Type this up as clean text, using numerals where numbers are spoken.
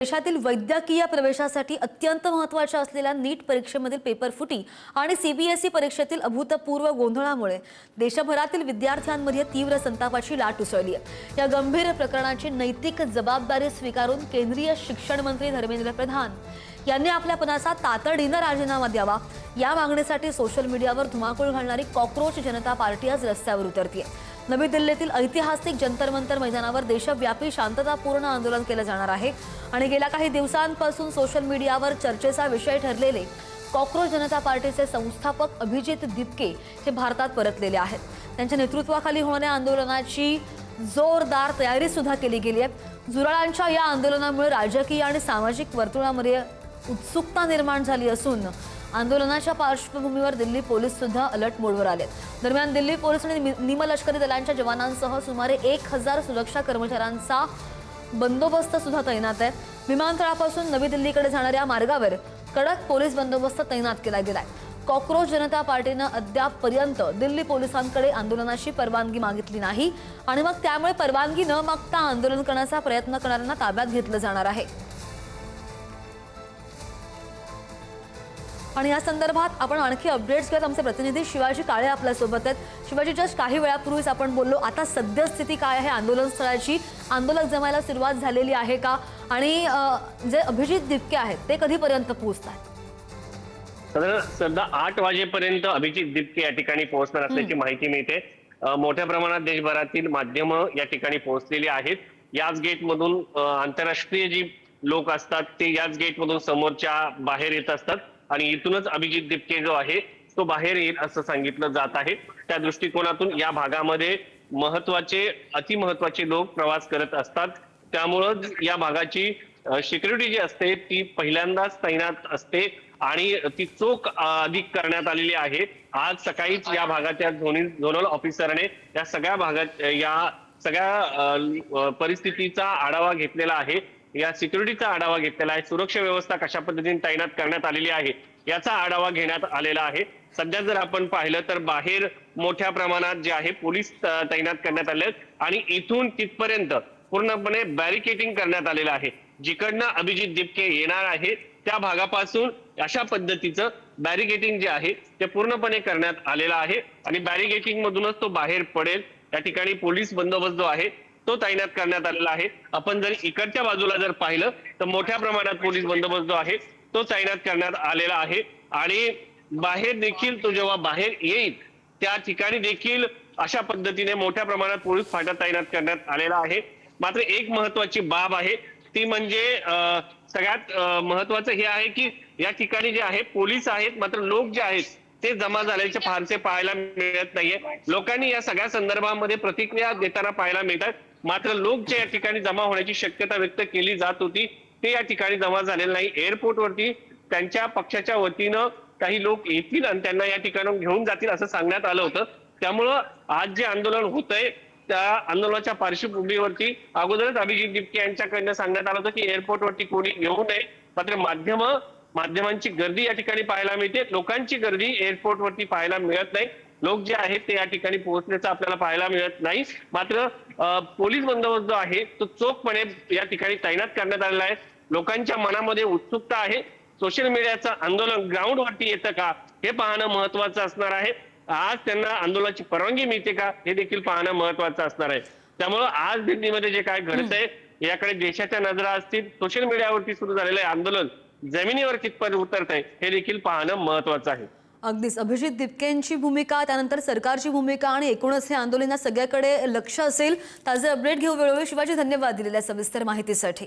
देशातील वैद्यकीय प्रवेशासाठी अत्यंत महत्त्वाच्या असलेल्या नीट परीक्षेमधील पेपर फुटी आणि सीबीएसई परीक्षेतील अभूतपूर्व गोंधळामुळे देशभरातील विद्यार्थ्यांमध्ये तीव्र संतापाची लाट उसळली आहे। या गंभीर प्रकरणाची नैतिक जबाबदारी स्वीकारून केंद्रीय शिक्षण मंत्री धर्मेंद्र प्रधान यांनी आपल्या पदाचा तातडीने राजीनामा द्यावा या मागणीसाठी सोशल मीडियावर धुमाकूळ घालणारी कॉकरोच जनता पार्टी आज रस्त्यावर उतरते आहे। नवी दिल्लीतील ऐतिहासिक जंतर मंतर मैदानावर देशव्यापी शांततापूर्ण आंदोलन केले जाणार आहे आणि गेल्या काही दिवसांपासून सोशल मीडियावर चर्चेचा विषय ठरलेले कॉकरोच जनता पार्टीचे संस्थापक अभिजित दिपके हे भारतात परतलेले आहेत। त्यांच्या नेतृत्वाखाली होणाऱ्या आंदोलनाची जोरदार तयारी सुद्धा केली गेली आहे। जुराळांच्या या आंदोलनामुळे राजकीय आणि सामाजिक वर्तुळामध्ये उत्सुकता निर्माण झाली असून आंदोलनाच्या पार्श्वभूमीवर दिल्ली पोलीस सुद्धा अलर्ट मोडवर आले। दरम्यान दिल्ली पोलीस आणि निमलष्करी दलांच्या जवानांसह सुमारे 1000 सुरक्षा कर्मचाऱ्यांचा बंदोबस्त सुद्धा तैनात आहे। विमानतळापासून नवी दिल्लीकडे जाणाऱ्या मार्गावर कडक पोलीस बंदोबस्त तैनात केला गेलाय। कॉकरोच जनता पार्टीने अद्यापपर्यंत दिल्ली पोलिसांकडे आंदोलनाची परवानगी मागितली नाही आणि मग त्यामुळे परवानगी न मागता आंदोलन करण्याचा प्रयत्न करणाऱ्यांना ताब्यात घेतलं जाणार आहे। आणि या संदर्भात आपण आणखी अपडेट्स घेत आमचे प्रतिनिधी शिवाजी काळे आपल्या सोबत आहेत। शिवाजी, जस्ट काही वेळापूर्वीच आपण बोललो, आता सद्यस्थिती काय आहे आंदोलन स्थळाची? आंदोलक जमायला सुरुवात झालेली आहे का आणि जे अभिजित दिपके आहेत ते कधीपर्यंत पोहोचतात? सध्या 8 वाजेपर्यंत अभिजित दिपके या ठिकाणी पोहोचणार असल्याची माहिती मिळते। मोठ्या प्रमाणात देशभरातील माध्यम या ठिकाणी पोहोचलेली आहेत। याच गेटमधून आंतरराष्ट्रीय जी लोक असतात ते याच गेटमधून समोरच्या बाहेर येत असतात आणि इथूनच अभिजित दिपके जो आहे तो बाहेर येईल असं सांगितलं जात आहे। त्या दृष्टिकोनातून या भागामध्ये अतिमहत्वाचे लोक प्रवास करत असतात, त्यामुळं या भागाची सिक्युरिटी जी असते ती पहिल्यांदाच तैनात असते आणि ती चोख अधिक करण्यात आलेली आहे। आज सकाळीच या भागाच्या झोनल ऑफिसरने या सगळ्या परिस्थितीचा आढावा घेतलेला आहे, या सिक्युरिटीचा आढावा घेतलेला आहे, सुरक्षा व्यवस्था कशा पद्धतीने तैनात करण्यात आलेली आहे याचा आढावा घेण्यात आलेला आहे। सध्या जर आपण पाहिलं तर बाहेर मोठ्या प्रमाणात जे आहे पोलीस तैनात करण्यात आले आणि इथून तिथपर्यंत पूर्णपणे बॅरिकेडिंग करण्यात आलेलं आहे। जिकडनं अभिजित दिपके येणार आहे त्या भागापासून अशा पद्धतीचं बॅरिकेडिंग जे आहे ते पूर्णपणे करण्यात आलेलं आहे आणि बॅरिकेडिंग मधूनच तो बाहेर पडेल। या ठिकाणी पोलीस बंदोबस्त जो आहे तो तैनात करण्यात आलेला आहे। आपण जर इकडच्या बाजूला जर पाहिलं तर मोठ्या प्रमाणात पोलीस बंदोबस्त जो आहे तो तैनात करण्यात आलेला आहे आणि बाहेर देखील तो जेव्हा बाहेर येईल त्या ठिकाणी देखील अशा पद्धतीने मोठ्या प्रमाणात पोलीस फाटा तैनात करण्यात आलेला आहे। मात्र एक महत्वाची बाब आहे ती म्हणजे सगळ्यात महत्वाचं हे आहे की या ठिकाणी जे आहे पोलीस आहेत मात्र लोक जे आहेत ते जमा झाल्याचे फारसे पाहायला मिळत नाहीये। लोकांनी या सगळ्या संदर्भामध्ये प्रतिक्रिया देताना पाहायला मिळतात, मात्र लोक जे या ठिकाणी जमा होण्याची शक्यता व्यक्त केली जात होती ते या ठिकाणी जमा झालेलं नाही। एअरपोर्टवरती त्यांच्या पक्षाच्या वतीनं काही लोक येतील आणि त्यांना या ठिकाणी घेऊन जातील असं सांगण्यात आलं होतं। त्यामुळं आज जे आंदोलन होतंय त्या आंदोलनाच्या पार्श्वभूमीवरती अगोदरच अभिजित दिपके यांच्याकडनं सांगण्यात आलं होतं की एअरपोर्टवरती कोणी येऊ नये, मात्र माध्यमांची गर्दी या ठिकाणी पाहायला मिळते, लोकांची गर्दी एअरपोर्टवरती पाहायला मिळत नाही। लोक जे आहेत ते या ठिकाणी पोहोचण्याचं आपल्याला पाहायला मिळत नाही। मात्र पोलीस बंदोबस्त जो आहे तो चोखपणे या ठिकाणी तैनात करण्यात आलेला आहे। लोकांच्या मनामध्ये उत्सुकता आहे, सोशल मीडियाचं आंदोलन ग्राउंडवरती येतं का हे पाहणं महत्वाचं असणार आहे। आज त्यांना आंदोलनाची परवानगी मिळते का हे देखील पाहणं महत्वाचं असणार आहे। त्यामुळं आज दिल्लीमध्ये जे काय घडतंय याकडे देशाच्या नजरा असतील। सोशल मीडियावरती सुरू झालेलं आंदोलन जमिनीवर कितपत उतरतंय हे देखील पाहणं महत्वाचं आहे। अगदीच अभिजित दिपकेंची भूमिका, त्यानंतर सरकारची भूमिका आणि एकूणच हे आंदोलन सगळ्याकडे लक्ष असेल। ताजे अपडेट घेऊ वेळोवेळी। शिवाजी, धन्यवाद दिलेल्या सविस्तर माहितीसाठी।